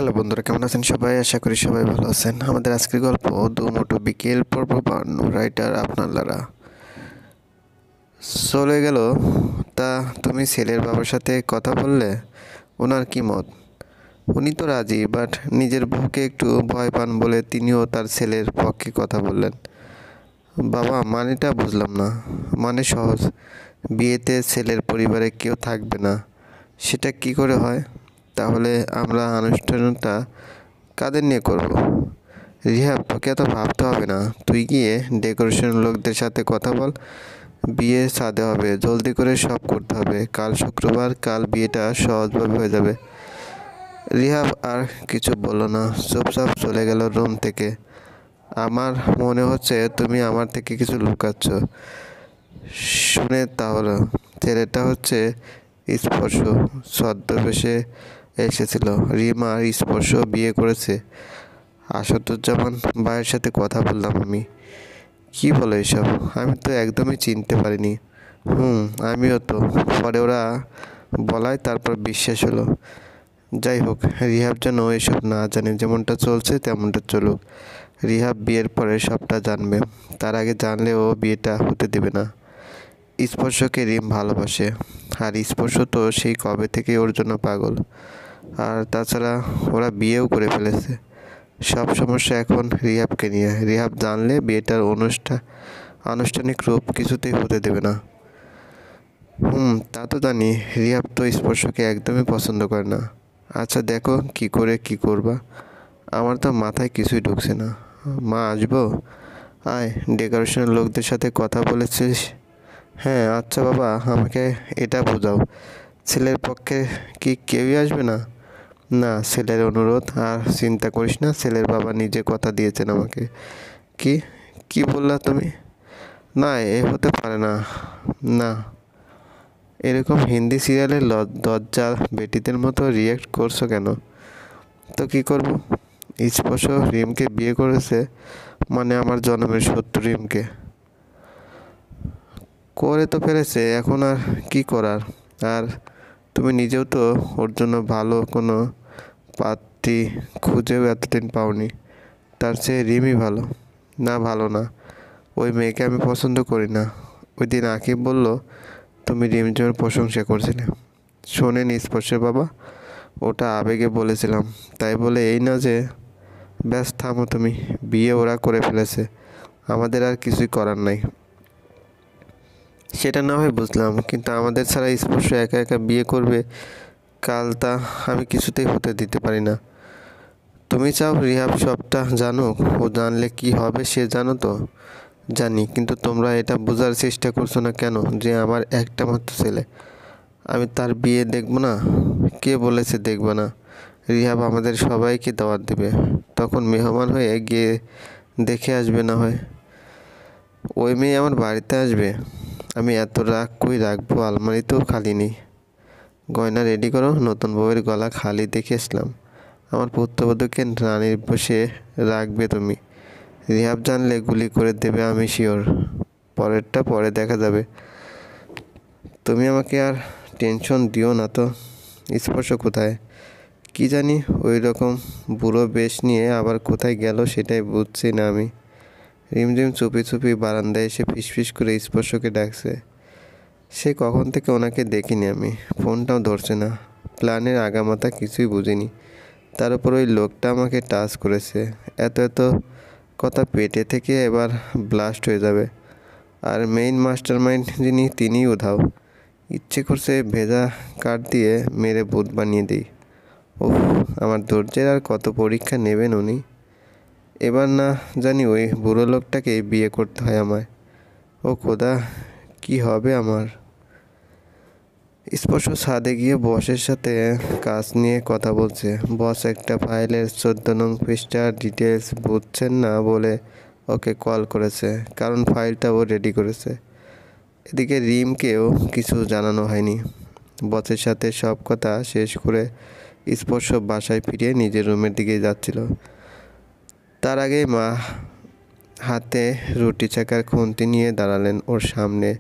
Hello বন্ধুরা, কেমন আছেন সবাই? আশা করি সবাই ভালো আছেন। আমাদের আজকের গল্প দুমোটো বিকেল পর্ব 52। রাইটার আপনারা চলে গেল। তা তুমি ছেলের বাবার সাথে কথা বললে? ওনার কি মত? উনি তো রাজি, বাট নিজের বউকে একটু ভয় পান বলে তিনিও তার ছেলের পক্ষে কথা বললেন। বাবা, মানেটা বুঝলাম না। মানে সহজ, বিয়েতে ছেলের পরিবারে কেউ থাকবে না। সেটা কি করে হয়? তাহলে আমরা অনুষ্ঠানটা কাদের নিয়ে করব? রিহাব, তোকে এত ভাবতে হবে না। তুই গিয়ে ডেকোরেশন লোকদের সাথে কথা বল। বিয়ে সাধে হবে, জলদি করে সব করতে হবে। কাল শুক্রবার, কাল বিয়েটা সহজভাবে হয়ে যাবে। রিহাব আর কিছু বলল না, চুপচাপ চলে গেল রুম থেকে। আমার মনে হচ্ছে তুমি আমার থেকে কিছু লুকাচ্ছ। শুনে তাহলে ছেলেটা হচ্ছে স্পর্শ ছদ্মবেশে এসেছিল। রিমার স্পর্শ বিয়ে করেছে। আসাদুজ্জামান ভাইয়ের সাথে কথা বললাম আমি। কি বলে এসব? আমি তো একদমই চিনতে পারিনি। আমিও তো। পরে ওরা বলায় তারপর বিশ্বাস হলো। যাই হোক, রিহাব যেন এসব না জানে। যেমনটা চলছে তেমনটা চলুক। রিহাব বিয়ের পরে সবটা জানবে। তার আগে জানলে ও বিয়েটা হতে দেবে না। স্পর্শকে রিম ভালোবাসে, আর স্পর্শ তো সেই কবে থেকে ওর জন্য পাগল। আর তাছাড়া ওরা বিয়েও করে ফেলেছে। সব সমস্যা এখন রিহাবকে নিয়ে। রিহাব জানলে বিয়েটার আনুষ্ঠানিক রূপ কিছুতেই হতে দেবে না। তা তো জানি। রিহাব তো স্পর্শকে একদমই পছন্দ করে না। আচ্ছা দেখো কি করবা। আমার তো মাথায় কিছুই ঢুকছে না। মা, আসবো? আয়, ডেকোরেশনের লোকদের সাথে কথা বলেছিস? হ্যাঁ। আচ্ছা বাবা, আমাকে এটা বোঝাও, ছেলের পক্ষে কি কেউই আসবে না? না, ছেলের অনুরোধ। আর চিন্তা করিস না, ছেলের বাবা নিজে কথা দিয়েছেন আমাকে। কি কি বললা তুমি? না, এ হতে পারে না। না, এরকম হিন্দি সিরিয়ালের দজ্জা বেটিদের মতো রিয়্যাক্ট করছো কেন? তো কি করব? স্পর্শ রিমকে বিয়ে করেছে, মানে আমার জন্মের শত্রু রিমকে করে তো ফেলেছে। এখন আর কি করার? আর তুমি নিজেও তো ওর জন্য ভালো কোনো পাত্রী খুঁজেও এতদিন পাওনি। তার চেয়ে রিমই ভালো। না, ভালো না। ওই মেয়েকে আমি পছন্দ করি না। ওই দিন আকিব বলল তুমি রিমঝিমের প্রশংসা করছিলে। শোনেন স্পর্শের বাবা, ওটা আবেগে বলেছিলাম। তাই বলে এই না যে। ব্যাস থামো তুমি। বিয়ে ওরা করে ফেলেছে, আমাদের আর কিছুই করার নাই। সেটা না হয় বুঝলাম, কিন্তু আমাদের ছাড়া স্পর্শ একা একা বিয়ে করবে কাল, তা আমি কিছুতেই হতে দিতে পারি না। তুমি চাও রিহাব সবটা জানুক? ও জানলে কি হবে সে জানো তো? জানি, কিন্তু তোমরা এটা বোঝার চেষ্টা করছো না কেন যে আমার একটা মাত্র ছেলে, আমি তার বিয়ে দেখব না? কে বলেছে দেখব না? রিহাব আমাদের সবাইকে দাওয়াত দেবে, তখন মেহমান হয়ে গিয়ে দেখে আসবে না হয়। ওই মেয়ে আমার বাড়িতে আসবে? আমি এত রাগ কই রাখবো? আলমারিতেও খালি নেই। গয়না রেডি করো, নতুন বউয়ের গলা খালি দেখে আসলাম। আমার পুত্রবধূকে রানীর বসে রাখবে তুমি। রিহাব জানলে গুলি করে দেবে, আমি শিওর। পরেরটা পরে দেখা যাবে। তুমি আমাকে আর টেনশন দিও না তো। স্পর্শ কোথায়? কি জানি, ওই রকম বুড়ো বেশ নিয়ে আবার কোথায় গেল সেটাই বুঝছি না আমি। রিমঝিম চুপি চুপি বারান্দায় এসে ফিসফিস করে স্পর্শকে ডাকছে। সে কখন থেকে ওনাকে দেখিনি আমি। ফোনটাও ধরছে না। প্ল্যানের আগামাথা কিছুই বুঝিনি। তার উপর ওই লোকটা আমাকে টাচ করেছে। এত এত কথা পেটে থেকে এবার ব্লাস্ট হয়ে যাবে। আর মেইন মাস্টার মাইন্ড যিনি, তিনিই উধাও। ইচ্ছে করছে ভেজা কাঠ দিয়ে মেরে ভূত বানিয়ে দিই। ওহ, আমার ধৈর্যের আর কত পরীক্ষা নেবেন উনি? এবার না জানি ওই বুড়ো লোকটাকে বিয়ে করতে হয় আমায়। ও খোদা, কি হবে আমার? স্পর্শ ছাদে গিয়ে বসের সাথে কাজ নিয়ে কথা বলছে। বস একটা ফাইলের 14 নং পৃষ্ঠার ডিটেলস বুঝছেন না বলে ওকে কল করেছে, কারণ ফাইলটা ও রেডি করেছে। এদিকে রিমকেও কিছু জানানো হয়নি। বসের সাথে সব কথা শেষ করে স্পর্শ বাসায় ফিরে নিজের রুমের দিকে যাচ্ছিল। তার আগেই মা হাতে রুটি চাকার খুন্তি নিয়ে দাঁড়ালেন ওর সামনে।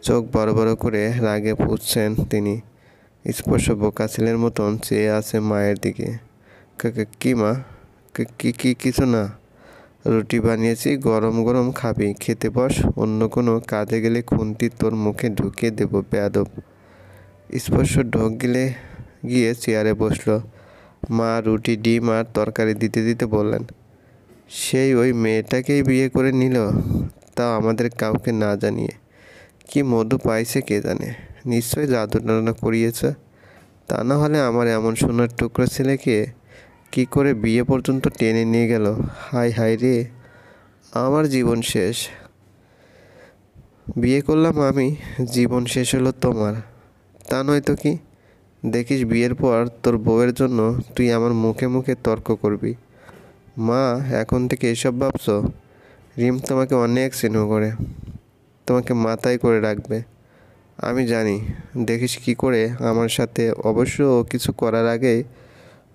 চোখ বড় বড় করে রাগে পুষছেন তিনি। স্পর্শ বোকা ছেলের মতন চেয়ে আছে মায়ের দিকে। কি মা? কি কি কিছু না, রুটি বানিয়েছি, গরম গরম খাবি, খেতে বস। অন্য কোনো কাজে গেলে খুন্তি তোর মুখে ঢুকিয়ে দেবো বেয়াদব। স্পর্শ ঢোক গিলে গিয়ে চেয়ারে বসলো। মা রুটি, ডিম আর তরকারি দিতে দিতে বললেন, সেই ওই মেয়েটাকেই বিয়ে করে নিল, তাও আমাদের কাউকে না জানিয়ে। কি মধু পাইছে কে জানে, নিশ্চয়ই জাদু টানা করিয়েছে। তা না হলে আমার এমন সোনার টুকরো ছেলেকে কি করে বিয়ে পর্যন্ত টেনে নিয়ে গেল। হায় হায় রে, আমার জীবন শেষ। বিয়ে করলাম আমি, জীবন শেষ হলো তোমার। তা নয় তো কি? দেখিস বিয়ের পর তোর বউয়ের জন্য তুই আমার মুখে মুখে তর্ক করবি। মা, এখন থেকে এসব ভাবছো? রিম তোমাকে অনেক স্নেহ করে, তোমাকে মাথায় করে রাখবে। আমি জানি। দেখিস কি করে আমার সাথে। অবশ্য ও কিছু করার আগে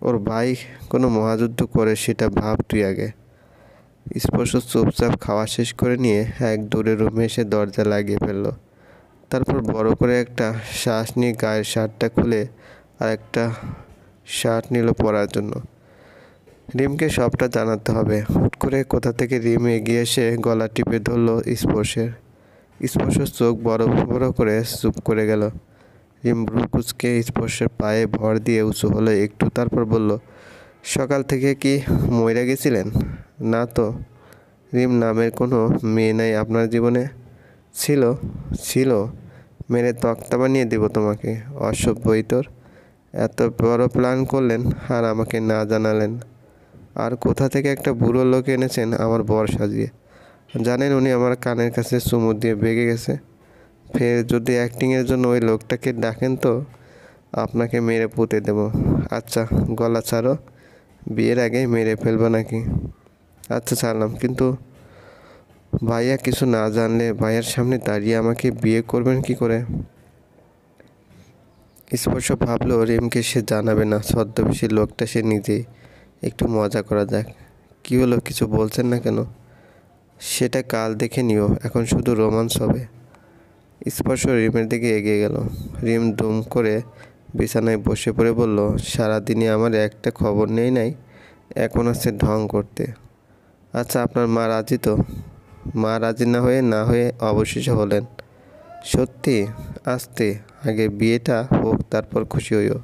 ওর ভাই কোনো মহাযুদ্ধ করে, সেটা ভাব তুই আগে। স্পর্শ চুপচাপ খাওয়া শেষ করে নিয়ে এক দূরে রুমে এসে দরজা লাগিয়ে ফেললো। তারপর বড় করে একটা শ্বাস নিয়ে গায়ের শার্টটা খুলে আর একটা শার্ট নিল পরার জন্য। রিমকে সবটা জানাতে হবে। হুট করে কোথা থেকে রিম এগিয়ে এসে গলা টিপে ধরল স্পর্শের। স্পর্শ চোখ বড় বড় করে চুপ করে গেল। রিম ভ্রু কুঁচকে স্পর্শের পায়ে ভর দিয়ে উঁচু হলো একটু, তারপর বলল, সকাল থেকে কি মইরা গেছিলেন? না তো। রিম নামের কোনো মেয়ে নাই আপনার জীবনে? ছিল। ছিল? মেরে তক্তা বানিয়ে দেব তোমাকে। অসভ্যই তোর। এত বড় প্ল্যান করলেন আর আমাকে না জানালেন। আর কোথা থেকে একটা বুড়ো লোক এনেছেন আমার বর সাজিয়ে। জানেন উনি আমার কানের কাছে চুমু দিয়ে বেগে গেছে। ফের যদি অ্যাক্টিংয়ের জন্য ওই লোকটাকে ডাকেন তো আপনাকে মেরে পুঁতে দেব। আচ্ছা গলা ছাড়ো, বিয়ের আগে মেরে ফেলবো নাকি? আচ্ছা ছাড়লাম, কিন্তু ভাইয়া কিছু না জানলে ভাইয়ার সামনে দাঁড়িয়ে আমাকে বিয়ে করবেন কি করে? স্পর্শ ভাবলো রিমকে সে জানাবে না, ছদ্মবেশী লোকটা সে নিজেই। একটু মজা করা যাক। কি হলো, কিছু বলছেন না কেন? সেটা কাল দেখে নিও, এখন শুধু রোমান্স হবে। স্পর্শ রিমের দিকে এগিয়ে গেল। রিম দুম করে বিছানায় বসে পড়ে বলল, সারাদিনে আমার একটা খবর নেই নাই, এখন আছে ঢং করতে। আচ্ছা আপনার মা রাজি তো? মা রাজি না হয়ে অবশেষে হলেন। সত্যি? আসতে আগে বিয়েটা হোক, তারপর খুশি হইও।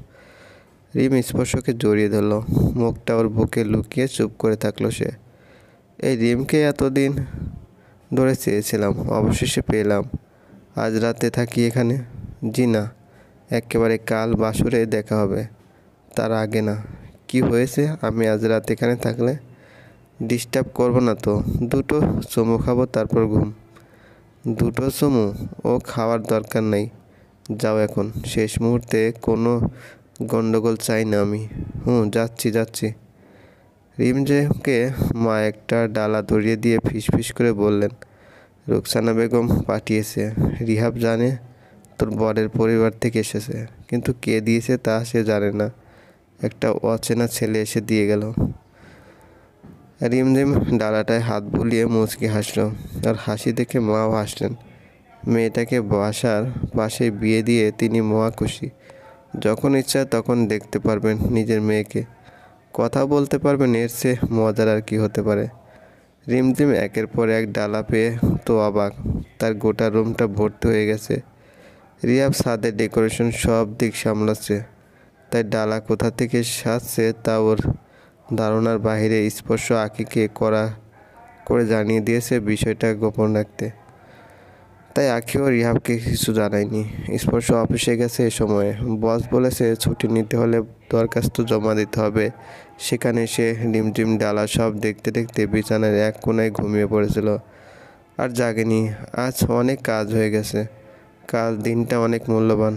রিম স্পর্শকে জড়িয়ে ধরল। মুখটা ওর বুকে লুকিয়ে চুপ করে থাকলো সে। এই রিমকে এতদিন ধরে চেয়েছিলাম, অবশেষে পেলাম। আজ রাতে থাকি এখানে? জি না, একেবারে কাল বাসরে দেখা হবে, তার আগে না। কি হয়েছে আমি আজ রাত এখানে থাকলে? ডিস্টার্ব করবো না তো? দুটো চুমু খাবো, তারপর ঘুম। দুটো চুমু? ও খাওয়ার দরকার নাই, যাও এখন। শেষ মুহূর্তে কোনো গন্ডগোল চাই না আমি। যাচ্ছি যাচ্ছি। রিমকে মা একটা ডালা ধরিয়ে দিয়ে ফিসফিস করে বললেন, রুকসানা বেগম পাঠিয়েছে। রিহাব জানে তোর বরের পরিবার থেকে এসেছে, কিন্তু কে দিয়েছে তা সে জানে না। একটা অচেনা ছেলে এসে দিয়ে গেল। রিমঝিম ডালাটায় হাত বুলিয়ে মুচকি হাসলো, আর হাসি দেখে মাও হাসলেন। মেয়েটাকে বাসায় বিয়ে দিয়ে তিনি মহা খুশি। যখন ইচ্ছা তখন দেখতে পারবেন নিজের মেয়েকে, কথা বলতে পারবেন, এর চেয়ে মজার আর কি হতে পারে। রিমঝিম একের পর এক ডালা পেয়ে তো অবাক, তার গোটা রুমটা ভর্তি হয়ে গেছে। রিয়াব ছাদের ডেকোরেশন সব দিক সামলাচ্ছে, তাই ডালা কোথা থেকে সাজছে তা ওর ধারণার বাইরে। স্পর্শ আঁকিকে করে জানিয়ে দিয়েছে বিষয়টা গোপন রাখতে, তাই আঁকিও রিহাবকে কিছু জানায়নি। স্পর্শ অফিসে গেছে এ সময়ে। বস বলেছে ছুটি নিতে হলে দরখাস্ত জমা দিতে হবে। সেখানে সে রিমঝিম ডালা সব দেখতে দেখতে বিছানার এক কোণায় ঘুমিয়ে পড়েছিল, আর জাগেনি। আজ অনেক কাজ হয়ে গেছে, কাল দিনটা অনেক মূল্যবান,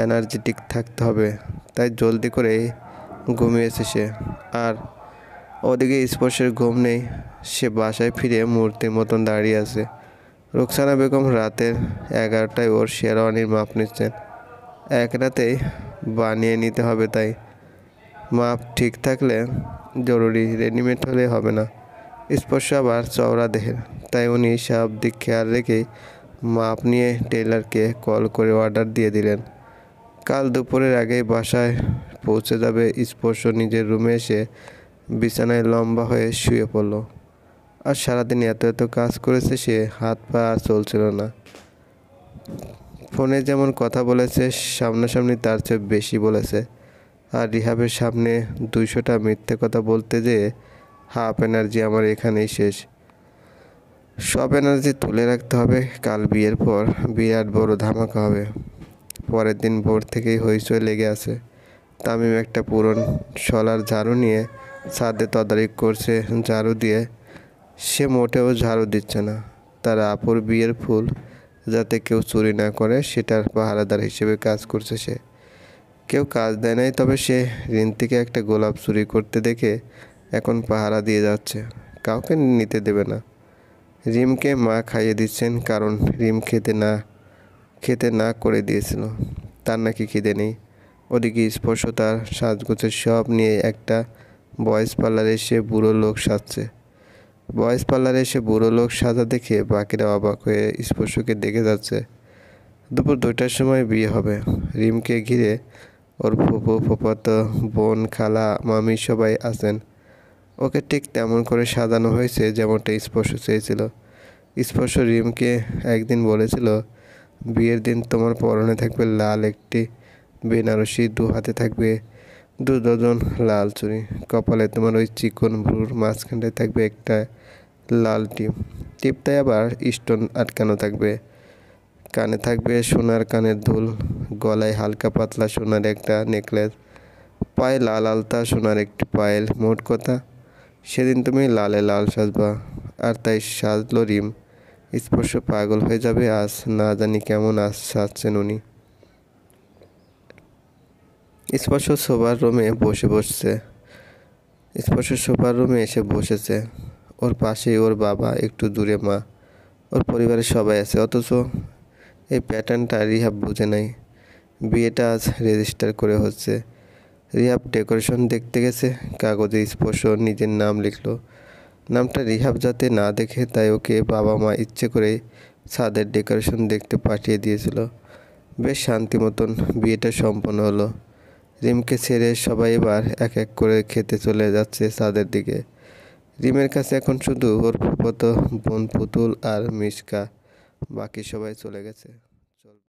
এনার্জেটিক থাকতে হবে, তাই জলদি করে ঘুমিয়েছে সে। আর ওদিকে স্পর্শের ঘুম নেই, সে বাসায় ফিরে মূর্তির মতন দাঁড়িয়ে আছে। রুকসানা বেগম রাতের 11টায় ওর শেরওয়ানির মাপ নিচ্ছেন। এক রাতেই বানিয়ে নিতে হবে, তাই মাপ ঠিক থাকলে জরুরি, রেডিমেড হলে হবে না। স্পর্শ আবার চওড়া দেহের, তাই উনি সব দিক খেয়াল রেখেই মাপ নিয়ে টেইলারকে কল করে অর্ডার দিয়ে দিলেন। কাল দুপুরের আগেই বাসায় পৌঁছে যাবে স্পর্শ নিজের রুমে এসে বিছানায় লম্বা হয়ে শুয়ে পড়ল। আর সারাদিন এত এত কাজ করেছে সে, হাত পা আর চলছিল না। ফোনে যেমন কথা বলেছে সামনাসামনি তার চেয়ে বেশি বলেছে। আর রিহাবের সামনে 200টা মিথ্যে কথা বলতে যেয়ে হাফ এনার্জি আমার এখানেই শেষ। সব এনার্জি তুলে রাখতে হবে, কাল বিয়ের পর বিরাট বড় ধামাকা হবে। পরের দিন ভোর থেকেই হইচই লেগে আছে। তামিম একটা পুরন শলার ঝাড়ু নিয়ে ছাদে তদারকি করছে ঝাড়ু দিয়ে। সে মোটেও ঝাড়ু দিচ্ছে না, তার আপুর বিয়ের ফুল যাতে কেউ চুরি না করে সেটার পাহারাদার হিসেবে কাজ করছে সে। কেউ কাজ দেয় নাই, তবে সে রিন্তিকে একটা গোলাপ চুরি করতে দেখে এখন পাহারা দিয়ে যাচ্ছে, কাউকে নিতে দেবে না। রিমকে মা খাইয়ে দিচ্ছেন, কারণ রিম খেতে না করে দিয়েছিল, তার নাকি খিদে নেই। ওদিকে স্পর্শ তার সাজগোজের সব নিয়ে একটা বয়েজ পার্লারে এসে বুড়ো লোক সাজছে। বয়েজ পার্লারে এসে বুড়ো লোক সাজা দেখে বাকিরা অবাক হয়ে স্পর্শকে দেখে যাচ্ছে। দুপুর 2টার সময় বিয়ে হবে। রিমকে ঘিরে ওর ফুপু, ফুফাতো বোন, খালা, মামি সবাই আছেন। ওকে ঠিক তেমন করে সাজানো হয়েছে যেমনটা স্পর্শ চেয়েছিল। স্পর্শ রিমকে একদিন বলেছিল, বিয়ের দিন তোমার পরনে থাকবে লাল একটি বেনারসি, 2 হাতে থাকবে 2 ডজন লাল চুড়ি, কপালে তোমার ওই চিকন ভ্রুর মাঝখানটায় থাকবে একটা লাল টিপটায় আবার স্টোন আটকানো থাকবে, কানে থাকবে সোনার কানের দুল, গলায় হালকা পাতলা সোনার একটা নেকলেস, পায়ে লাল আলতা, সোনার একটি পায়েল। মোট কথা সেদিন তুমি লালে লাল সাজবা। আর তাই সাজলো রিম। স্পর্শ পাগল হয়ে যাবে আজ, না জানি কেমন আজ সাজছেন উনি। স্পর্শ সোফার রুমে এসে বসেছে। ওর পাশেই ওর বাবা, একটু দূরে মা, ওর পরিবারের সবাই আছে। অথচ এই প্যাটার্নটা রিহাব বুঝে নাই। বিয়েটা আজ রেজিস্টার করে হচ্ছে। রিহাব ডেকোরেশন দেখতে গেছে, কাগজে স্পর্শ নিজের নাম লিখলো। নামটা রিহাব যাতে না দেখে তাই ওকে বাবা মা ইচ্ছে করে ছাদের ডেকোরেশন দেখতে পাঠিয়ে দিয়েছিল। বেশ শান্তি মতন বিয়েটা সম্পন্ন হলো। রিমকে ছেড়ে সবাই এবার এক এক করে খেতে চলে যাচ্ছে ছাদের দিকে। রিমের কাছে এখন শুধু ওর ফুফাতো বোন পুতুল আর মিশকা, বাকি সবাই চলে গেছে।